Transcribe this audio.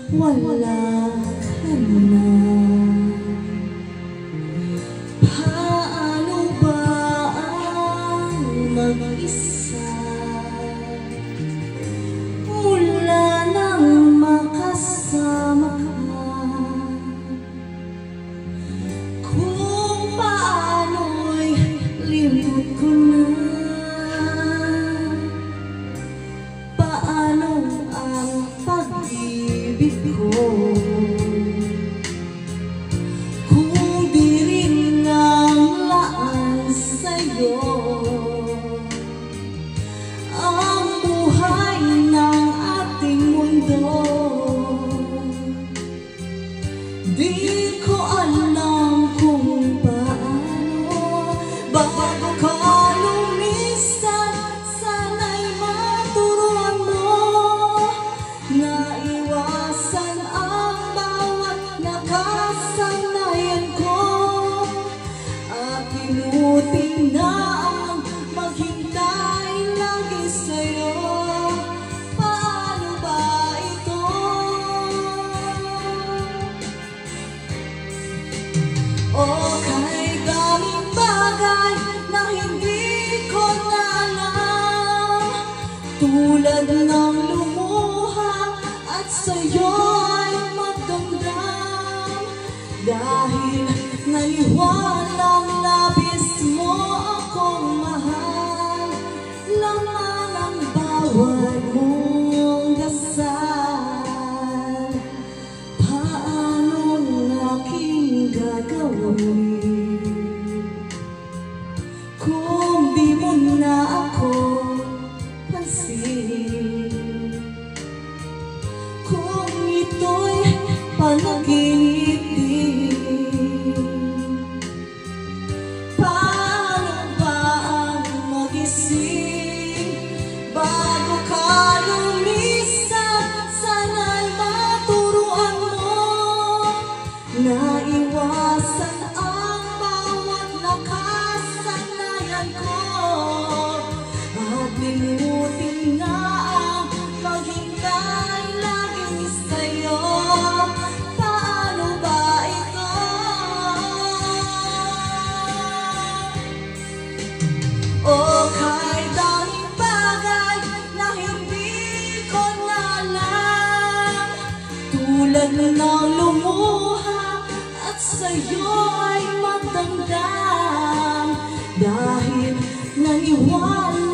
wala ka na. Paano ba ang mag-isa mula nang makasama ka? Kung paano'y limot ko na, paano ang pag-ibig ko kung di rin nang laan sa'yo ang buhay ng ating mundo? Di ko alam kung paano bago ka lumisan, sana'y maturuan mo na iwasan ang bawat nakasanayan ko. At tinuting na ang maghintay lagi sa'yo. Paano ba ito? O kay daming bagay na hindi ko na alam, tulad ng lumuha at sa'yo'y magdamdam. Dahil naniwalang labis mo akong mahal, laman ang bawat mong dasal. Paanong aking gagawin kung di mo na ako pansin? Kung ito'y panaginip din, paano ba ang magising bago ka lumisan? Sana'y maturuan mo na iwasan ang bawat nakasanayan ko. At limutin na ang maghintay laging sa'yo. Paano ba ito? O kay daming bagay na hindi ko na alam, tulad ng lumuha at sa'yo'y magdamdam. Dahil naniwala